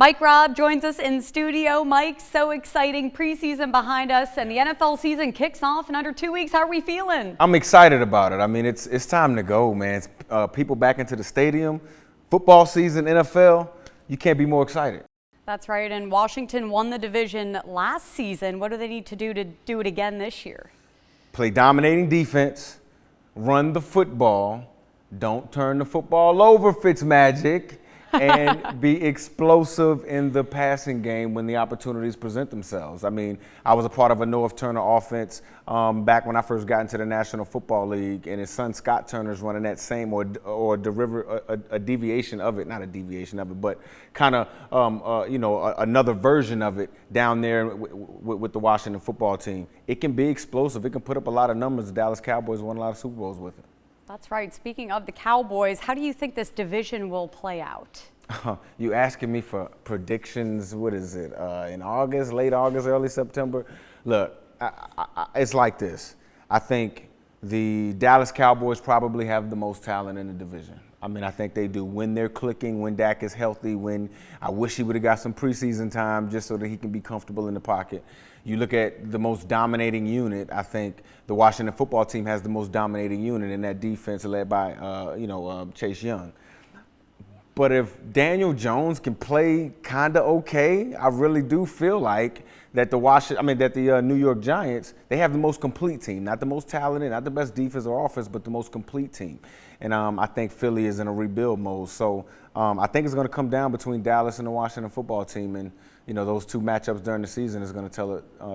Mike Robb joins us in studio. Mike, so exciting. Preseason behind us, and the NFL season kicks off in under 2 weeks. How are we feeling? I'm excited about it. I mean, it's time to go, man. It's, people back into the stadium. Football season, NFL, you can't be more excited. That's right, and Washington won the division last season. What do they need to do it again this year? Play dominating defense, run the football, don't turn the football over, Fitzmagic, and be explosive in the passing game when the opportunities present themselves. I mean, I was a part of a North Turner offense back when I first got into the National Football League, and his son Scott Turner's running that same or a deviation of it, not a deviation of it, but kind of another version of it down there with the Washington football team. It can be explosive. It can put up a lot of numbers. The Dallas Cowboys won a lot of Super Bowls with it. That's right. Speaking of the Cowboys, how do you think this division will play out? You asking me for predictions? What is it? In August, late August, early September? Look, it's like this. I think the Dallas Cowboys probably have the most talent in the division. I mean, I think they do. When they're clicking, when Dak is healthy, when I wish he would have got some preseason time just so that he can be comfortable in the pocket. You look at the most dominating unit, I think the Washington football team has the most dominating unit in that defense led by, Chase Young. But if Daniel Jones can play kind of okay, I really do feel like that the New York Giants, they have the most complete team, not the most talented, not the best defense or offense, but the most complete team. And I think Philly is in a rebuild mode. So I think it's going to come down between Dallas and the Washington football team, and those two matchups during the season is going to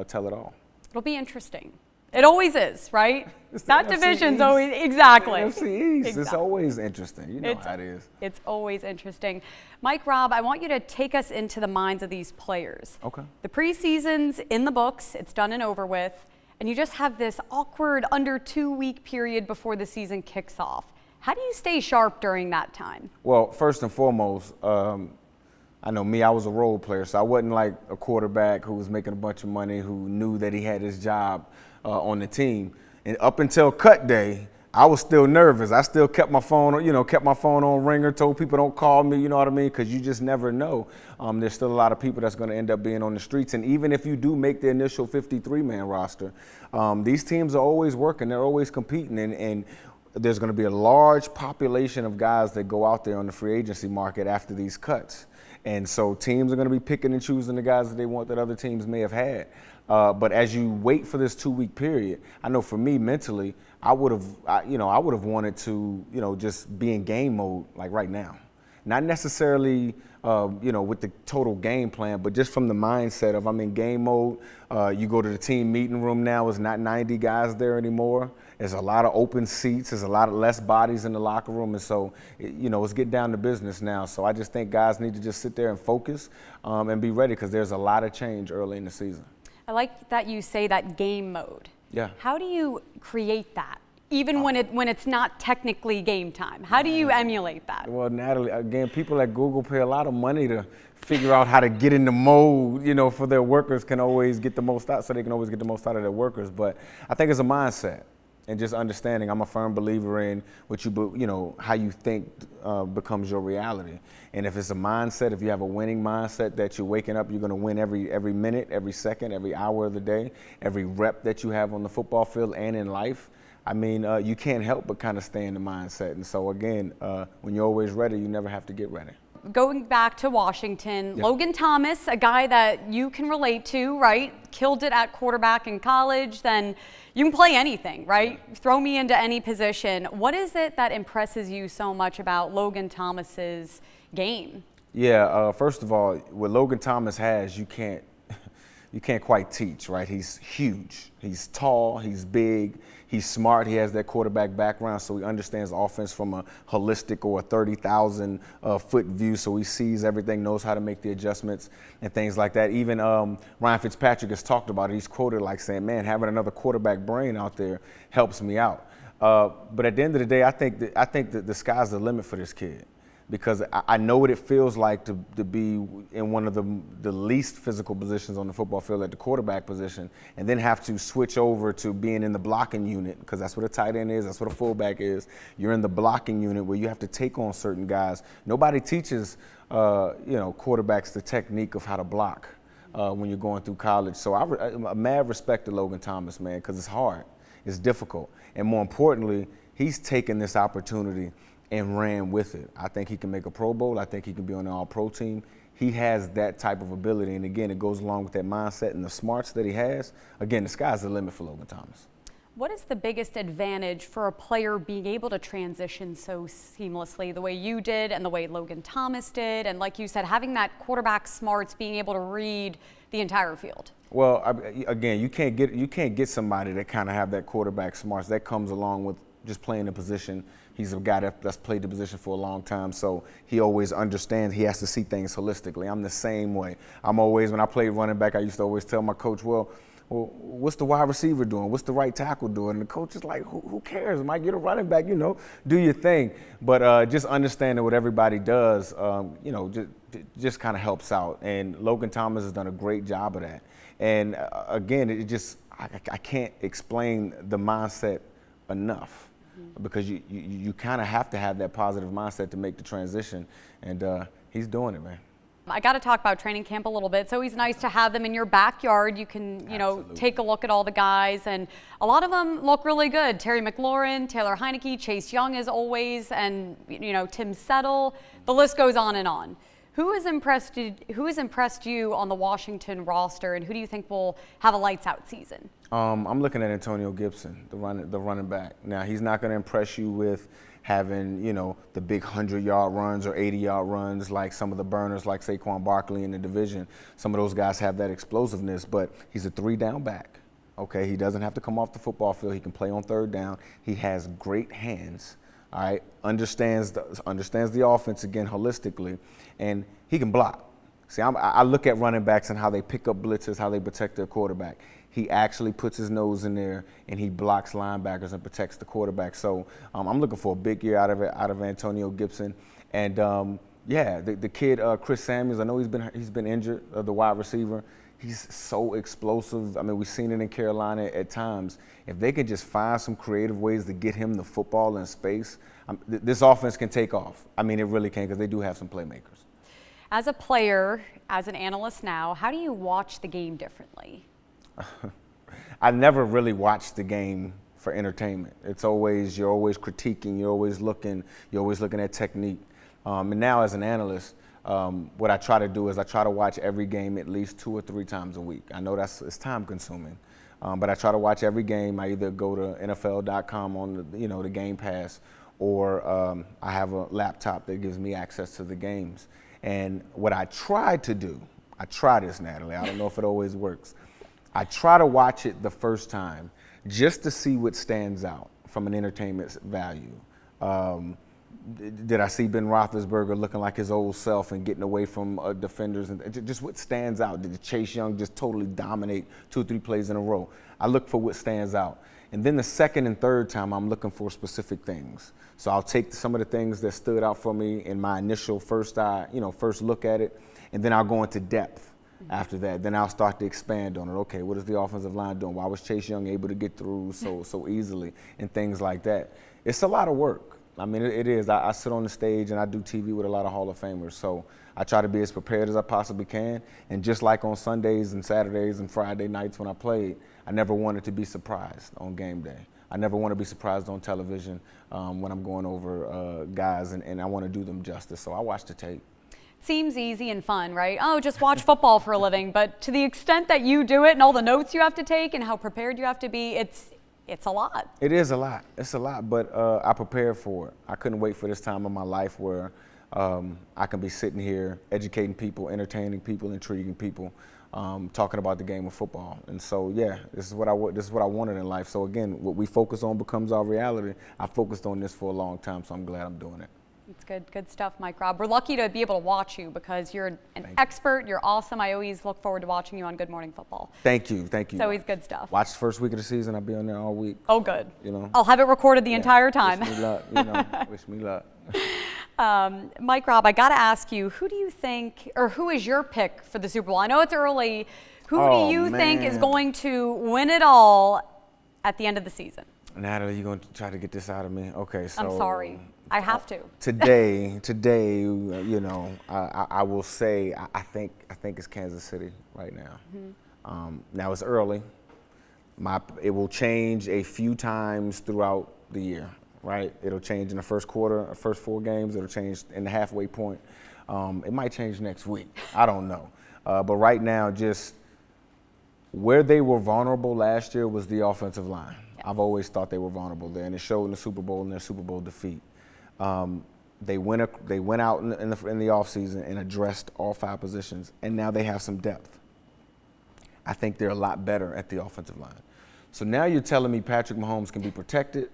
tell it all. It'll be interesting. It always is, right? That division's East. always, exactly. NFC East. Exactly. It's always interesting. You know how it is. It's always interesting. Mike Robb, I want you to take us into the minds of these players. Okay. The preseason's in the books. It's done and over with. And you just have this awkward under 2 week period before the season kicks off. How do you stay sharp during that time? Well, first and foremost, I know me, I was a role player, so I wasn't like a quarterback who was making a bunch of money, who knew that he had his job on the team. And up until cut day, I was still nervous. I still kept my phone on ringer, told people don't call me, you know what I mean? Because you just never know. There's still a lot of people that's going to end up being on the streets. And even if you do make the initial 53-man roster, these teams are always working. They're always competing. And there's going to be a large population of guys that go out there on the free agency market after these cuts. And so teams are going to be picking and choosing the guys that they want that other teams may have had. But as you wait for this 2 week period, I know for me mentally, I would have wanted to, just be in game mode like right now. Not necessarily, with the total game plan, but just from the mindset of I'm in game mode. You go to the team meeting room now, it's not 90 guys there anymore. There's a lot of open seats. There's a lot of less bodies in the locker room. And so, it's getting down to business now. So I just think guys need to just sit there and focus and be ready because there's a lot of change early in the season. I like that you say that game mode. Yeah. How do you create that? Even when it's not technically game time. How do you emulate that? Well, Natalie, again, people at Google pay a lot of money to figure out how to get in the mode, for their workers can always get the most out, so they can always get the most out of their workers. But I think it's a mindset and just understanding. I'm a firm believer in how you think becomes your reality. And if it's a mindset, if you have a winning mindset that you're waking up, you're going to win every minute, every second, every hour of the day, every rep that you have on the football field and in life. I mean, you can't help but kind of stay in the mindset. And so, again, when you're always ready, you never have to get ready. Going back to Washington, yeah. Logan Thomas, a guy that you can relate to, right? Killed it at quarterback in college. Then you can play anything, right? Yeah. Throw me into any position. What is it that impresses you so much about Logan Thomas's game? Yeah, first of all, what Logan Thomas has, you can't quite teach, right? He's huge. He's tall. He's big. He's smart. He has that quarterback background, so he understands offense from a holistic or a 30,000 foot view. So he sees everything, knows how to make the adjustments and things like that. Even Ryan Fitzpatrick has talked about it. He's quoted like saying, "Man, having another quarterback brain out there helps me out." But at the end of the day, I think that the sky's the limit for this kid. because I know what it feels like to be in one of the least physical positions on the football field at the quarterback position, and then have to switch over to being in the blocking unit, because that's what a tight end is, that's what a fullback is. You're in the blocking unit where you have to take on certain guys. Nobody teaches quarterbacks the technique of how to block when you're going through college. So I mad respect to Logan Thomas, man, because it's hard, it's difficult, and more importantly, he's taken this opportunity and ran with it. I think he can make a Pro Bowl. I think he can be on the All-Pro team. He has that type of ability, and again, it goes along with that mindset and the smarts that he has. Again, the sky's the limit for Logan Thomas. What is the biggest advantage for a player being able to transition so seamlessly the way you did and the way Logan Thomas did? And like you said, having that quarterback smarts, being able to read the entire field. Well, again, you can't get somebody that kind of have that quarterback smarts. That comes along with just playing the position. He's a guy that's played the position for a long time, so he always understands he has to see things holistically. I'm the same way. I'm always, when I played running back, I used to always tell my coach, well, what's the wide receiver doing? What's the right tackle doing? And the coach is like, who cares? Mike, you're a running back, do your thing. But just understanding what everybody does, just kind of helps out. And Logan Thomas has done a great job of that. And again, I can't explain the mindset enough. Because you kind of have to have that positive mindset to make the transition, and he's doing it, man. I got to talk about training camp a little bit. It's always nice to have them in your backyard. You can, take a look at all the guys, and a lot of them look really good. Terry McLaurin, Taylor Heineke, Chase Young as always, and Tim Settle. The list goes on and on. Who has impressed you on the Washington roster, and who do you think will have a lights-out season? I'm looking at Antonio Gibson, the running back. Now, he's not going to impress you with having, the big 100-yard runs or 80-yard runs like some of the burners like Saquon Barkley in the division. Some of those guys have that explosiveness, but he's a 3-down back. Okay, he doesn't have to come off the football field. He can play on 3rd down. He has great hands. All right, understands the offense again holistically, and he can block. See, I look at running backs and how they pick up blitzes, how they protect their quarterback. He actually puts his nose in there and he blocks linebackers and protects the quarterback. So I'm looking for a big year out of Antonio Gibson, and the kid Chris Samuels. I know he's been injured, the wide receiver. He's so explosive. I mean, we've seen it in Carolina at times. If they can just find some creative ways to get him the football in space, this offense can take off. I mean, it really can, because they do have some playmakers. As a player, as an analyst now, how do you watch the game differently? I never really watched the game for entertainment. You're always critiquing, you're always looking at technique. And now as an analyst, what I try to do is I try to watch every game at least 2 or 3 times a week. I know it's time consuming, but I try to watch every game. I either go to NFL.com on the Game Pass, or I have a laptop that gives me access to the games. And what I try to do, I try this, Natalie, I don't know if it always works. I try to watch it the first time just to see what stands out from an entertainment value. Did I see Ben Roethlisberger looking like his old self and getting away from defenders? And just what stands out? Did Chase Young just totally dominate 2 or 3 plays in a row? I look for what stands out. And then the second and third time, I'm looking for specific things. So I'll take some of the things that stood out for me in my initial first look at it, and then I'll go into depth after that. Then I'll start to expand on it. Okay, what is the offensive line doing? Why was Chase Young able to get through so easily, and things like that? It's a lot of work. I mean, it is. I sit on the stage and I do TV with a lot of Hall of Famers, so I try to be as prepared as I possibly can. And just like on Sundays and Saturdays and Friday nights when I played, I never wanted to be surprised on game day. I never want to be surprised on television when I'm going over guys, and I want to do them justice, so I watch the tape. Seems easy and fun, right? Oh, just watch football for a living. But to the extent that you do it and all the notes you have to take and how prepared you have to be, it's a lot. It is a lot. It's a lot, but I prepared for it. I couldn't wait for this time of my life where I can be sitting here educating people, entertaining people, intriguing people, talking about the game of football. And so, yeah, this is what I wanted in life. So again, what we focus on becomes our reality. I focused on this for a long time, so I'm glad I'm doing it. It's good stuff, Mike Robb. We're lucky to be able to watch you because you're an expert. You're awesome. I always look forward to watching you on Good Morning Football. Thank you. It's always good stuff. Watch the first week of the season. I'll be on there all week. Oh, good. I'll have it recorded the entire time. Wish me luck. Wish me luck. Mike Robb, I got to ask you, who do you think, or who is your pick for the Super Bowl? I know it's early. Who do you think is going to win it all at the end of the season? Natalie, you're going to try to get this out of me? Okay, so. I'm sorry. I have to. Today, you know, I will say I think it's Kansas City right now. Now it's early. It will change a few times throughout the year, right? It'll change in the first quarter, first 4 games. It'll change in the halfway point. It might change next week. I don't know. But right now, just where they were vulnerable last year was the offensive line. Yes. I've always thought they were vulnerable there, and it showed in the Super Bowl and their Super Bowl defeat. They went out in the offseason and addressed all 5 positions, and now they have some depth. I think they're a lot better at the offensive line. So now you're telling me Patrick Mahomes can be protected,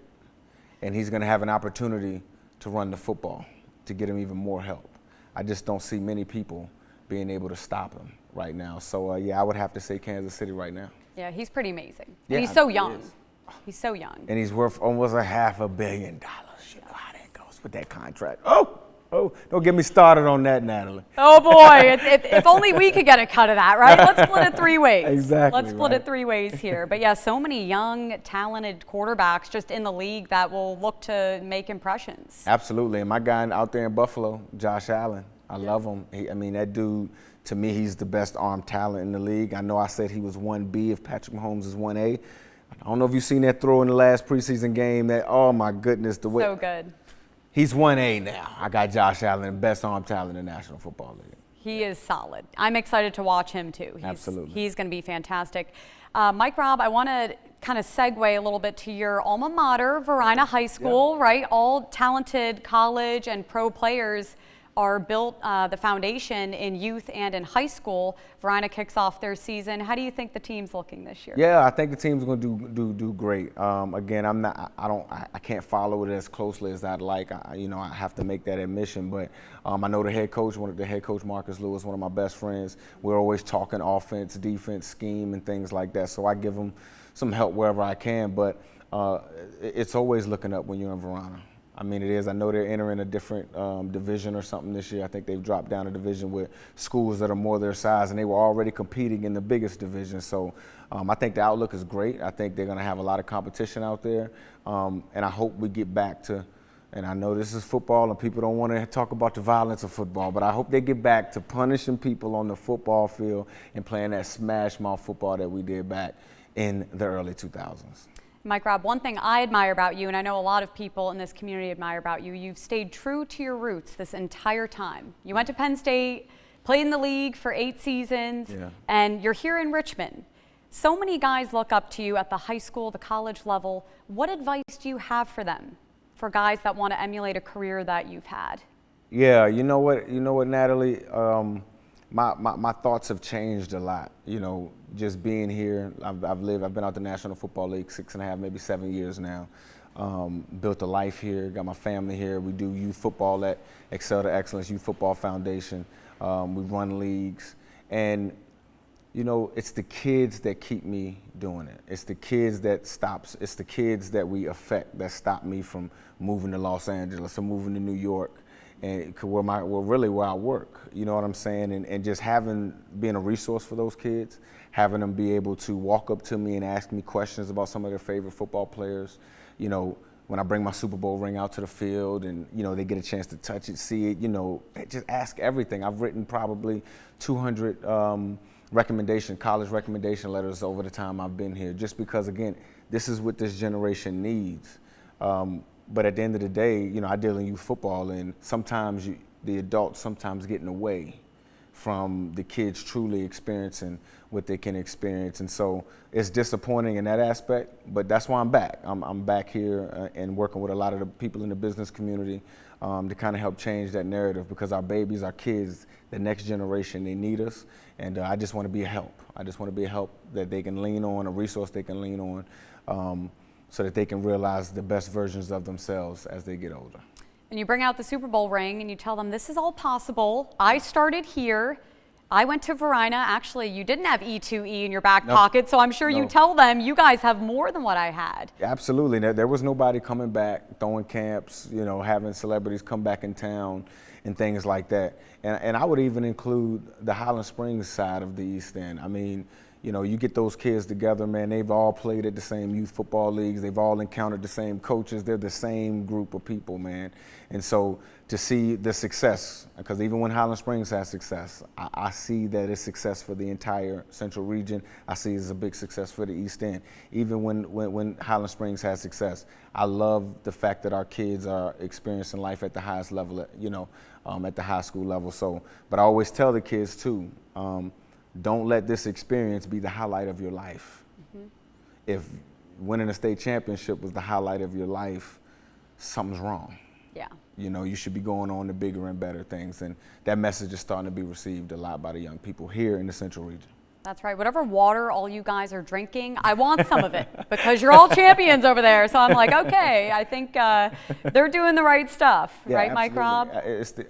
and he's going to have an opportunity to run the football to get him even more help. I just don't see many people being able to stop him right now. So, yeah, I would have to say Kansas City right now. Yeah, he's pretty amazing. Yeah, and he's so young. He's so young. And he's worth almost $500 million. You know how that goes with that contract. Oh, don't get me started on that, Natalie. Oh, boy. If only we could get a cut of that, right? Let's split it 3 ways. Exactly. Let's split it 3 ways here. But, yeah, so many young, talented quarterbacks just in the league that will look to make impressions. Absolutely. And my guy out there in Buffalo, Josh Allen, I love him. I mean, that dude, to me, he's the best arm talent in the league. I know I said he was 1B if Patrick Mahomes is 1A. I don't know if you've seen that throw in the last preseason game. Oh, my goodness. So good. He's 1A now. I got Josh Allen, best arm talent in the National Football League. He is solid. I'm excited to watch him, too. Absolutely. He's going to be fantastic. Mike Robb, I want to kind of segue a little bit to your alma mater, Varina High School, right? All talented college and pro players are built the foundation in youth and in high school. Varina kicks off their season. How do you think the team's looking this year? Yeah, I think the team's going to do great. Again, I can't follow it as closely as I'd like. I have to make that admission. But I know the head coach, Marcus Lewis, one of my best friends. We're always talking offense, defense, scheme, and things like that. So I give him some help wherever I can. But it's always looking up when you're in Varina. I mean, it is. I know they're entering a different division or something this year. I think they've dropped down a division with schools that are more their size, and they were already competing in the biggest division. So I think the outlook is great. I think they're going to have a lot of competition out there, and I hope we get back to, and I know this is football and people don't want to talk about the violence of football, but I hope they get back to punishing people on the football field and playing that smash mouth football that we did back in the early 2000s. Mike Robb, one thing I admire about you, and I know a lot of people in this community admire about you, you've stayed true to your roots this entire time. You went to Penn State, played in the league for 8 seasons, and you're here in Richmond. So many guys look up to you at the high school, the college level. What advice do you have for them, for guys that want to emulate a career that you've had? Yeah, you know what, Natalie? My thoughts have changed a lot. Just being here, I've been out the National Football League 6.5, maybe 7 years now. Built a life here, got my family here. We do youth football at Excel to Excellence Youth Football Foundation. We run leagues. And, it's the kids that keep me doing it. It's the kids it's the kids that we affect that stop me from moving to Los Angeles or moving to New York. And where I work, you know what I'm saying? And just being a resource for those kids, having them be able to walk up to me and ask me questions about some of their favorite football players. When I bring my Super Bowl ring out to the field and, they get a chance to touch it, see it, just ask everything. I've written probably 200 college recommendation letters over the time I've been here, just because, again, this is what this generation needs. But at the end of the day, I deal in youth football, and sometimes the adults sometimes get in the way from the kids truly experiencing what they can experience. And so it's disappointing in that aspect, but that's why I'm back. I'm back here and working with a lot of the people in the business community to kind of help change that narrative, because our babies, our kids, the next generation, they need us. And I just want to be a help. I just want to be a help that they can lean on, a resource they can lean on. So that they can realize the best versions of themselves as they get older. And you bring out the Super Bowl ring and you tell them, this is all possible. I started here. I went to Verina. Actually, you didn't have E2E in your back Nope. pocket, so I'm sure you No. tell them you guys have more than what I had. Absolutely. There was nobody coming back, throwing camps, having celebrities come back in town and things like that. And I would even include the Highland Springs side of the East End. I mean, you get those kids together, man, they've all played at the same youth football leagues. They've all encountered the same coaches. They're the same group of people, man. And so to see the success, because even when Highland Springs has success, I see that it's success for the entire central region. I see it as a big success for the East End. Even when Highland Springs has success, I love the fact that our kids are experiencing life at the highest level, at the high school level. So, but I always tell the kids too, don't let this experience be the highlight of your life. Mm-hmm. If winning a state championship was the highlight of your life, something's wrong. Yeah. You should be going on to bigger and better things. And that message is starting to be received a lot by the young people here in the central region. That's right. Whatever water all you guys are drinking, I want some of it because you're all champions over there. So I'm like, okay, I think they're doing the right stuff, yeah, right, absolutely. Mike Robb? It's the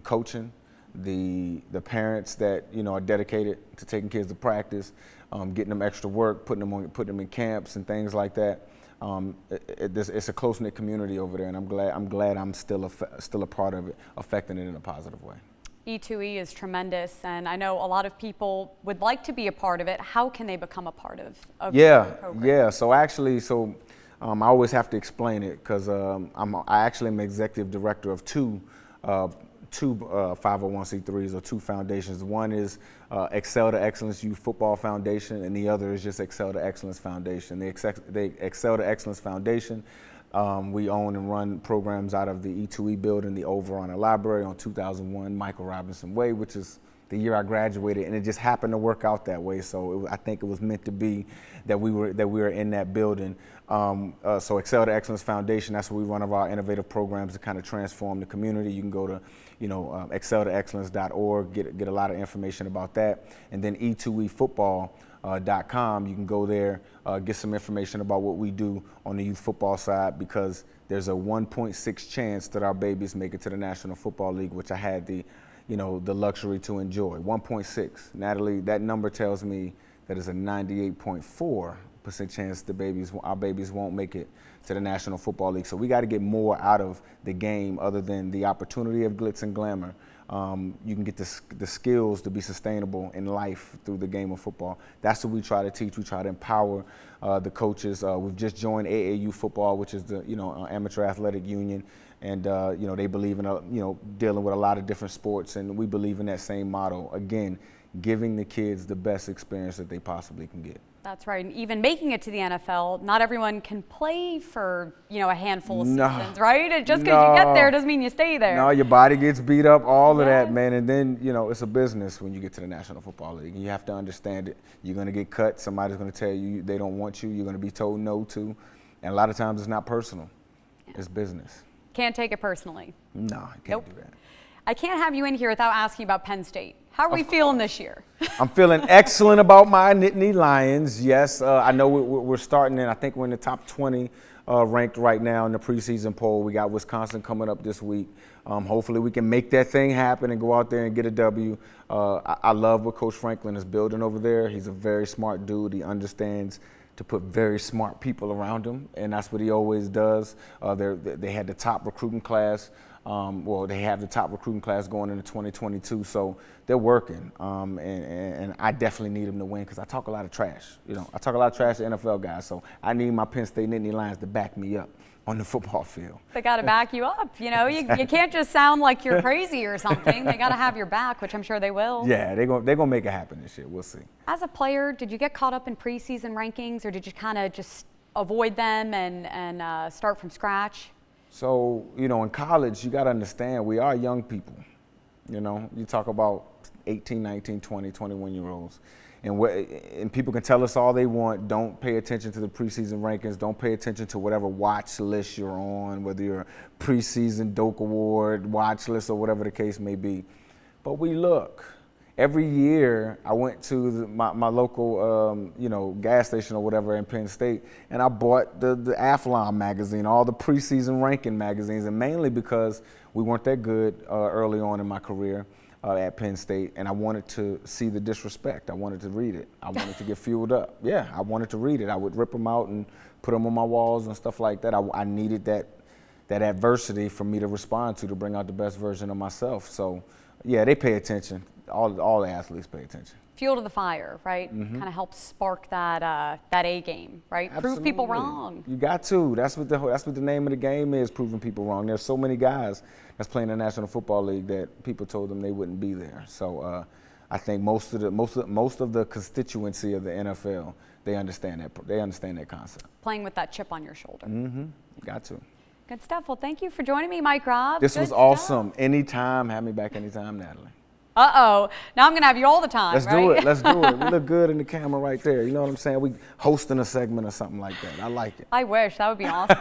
coaching, the parents that are dedicated to taking kids to practice, getting them extra work, putting them in camps and things like that. It's a close-knit community over there, and I'm glad I'm still a part of it, affecting it in a positive way. E2E is tremendous, and I know a lot of people would like to be a part of it. How can they become a part of the program? Yeah. So actually, I always have to explain it because I actually am executive director of two 501c3s or two foundations. One is Excel to Excellence Youth Football Foundation, and the other is just Excel to Excellence Foundation. The Excel to Excellence Foundation, we own and run programs out of the E2E building, the Over-Honor Library on 2001 Michael Robinson Way, which is the year I graduated, and it just happened to work out that way. So I think it was meant to be that we were in that building. So Excel to Excellence Foundation, that's where we run our innovative programs to kind of transform the community. You can go to exceltoexcellence.org, get a lot of information about that. And then e2efootball.com, you can go there, get some information about what we do on the youth football side, because there's a 1.6 chance that our babies make it to the National Football League, which I had the luxury to enjoy. 1.6. Natalie, that number tells me that it's a 98.4% chance our babies won't make it to the National Football League. So we got to get more out of the game other than the opportunity of glitz and glamour. You can get the skills to be sustainable in life through the game of football. That's what we try to teach. We try to empower the coaches. We've just joined AAU football, which is the amateur athletic union, and they believe in dealing with a lot of different sports, and we believe in that same model. Again, giving the kids the best experience that they possibly can get. That's right. And even making it to the NFL, not everyone can play for, a handful of seasons, right? Just because you get there doesn't mean you stay there. No, your body gets beat up, all of that, man. And then, it's a business when you get to the National Football League. You have to understand it. You're going to get cut. Somebody's going to tell you they don't want you. You're going to be told no to. And a lot of times it's not personal. Yeah. It's business. Can't take it personally. No, I can't do that. I can't have you in here without asking about Penn State. How are we feeling this year? I'm feeling excellent about my Nittany Lions. Yes, I know we're starting in, I think we're in the top 20 ranked right now in the preseason poll. We got Wisconsin coming up this week. Hopefully we can make that thing happen and go out there and get a W. I love what Coach Franklin is building over there. He's a very smart dude. He understands to put very smart people around him, and that's what he always does. They had the top recruiting class. They have the top recruiting class going into 2022, so they're working. And I definitely need them to win because I talk a lot of trash. I talk a lot of trash to NFL guys, so I need my Penn State Nittany Lions to back me up on the football field. They got to back you up. You can't just sound like you're crazy or something. They got to have your back, which I'm sure they will. Yeah, they're gonna make it happen this year. We'll see. As a player, did you get caught up in preseason rankings, or did you kind of just avoid them and start from scratch? So, in college, you got to understand, we are young people. You talk about 18, 19, 20, 21-year-olds. And people can tell us all they want. Don't pay attention to the preseason rankings. Don't pay attention to whatever watch list you're on, whether you're a preseason Doak Award watch list or whatever the case may be. But we look. Every year, I went to my local, gas station or whatever in Penn State, and I bought the Athlon magazine, all the preseason ranking magazines, and mainly because we weren't that good early on in my career. at Penn State, and I wanted to see the disrespect. I wanted to read it. I wanted to get fueled up. Yeah, I wanted to read it. I would rip them out and put them on my walls and stuff like that. I needed that adversity for me to respond to bring out the best version of myself. So, yeah, they pay attention. All the athletes pay attention. Fuel to the fire, right? Kind of helps spark that A game, right? Absolutely. Prove people wrong. You got to. That's what the name of the game is, proving people wrong. There's so many guys that's playing in the National Football League that people told them they wouldn't be there. So I think most of the constituency of the NFL, they understand that concept. Playing with that chip on your shoulder. Got to. Good stuff. Well, thank you for joining me, Mike Robb. This was awesome. Anytime, have me back anytime, Natalie. Uh-oh. Now I'm going to have you all the time, Let's right? do it. Let's do it. We look good in the camera right there. You know what I'm saying? We hosting a segment or something like that. I like it. I wish. That would be awesome.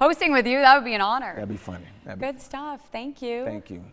Hosting with you, that would be an honor. That'd be funny. Good stuff. Thank you. Thank you.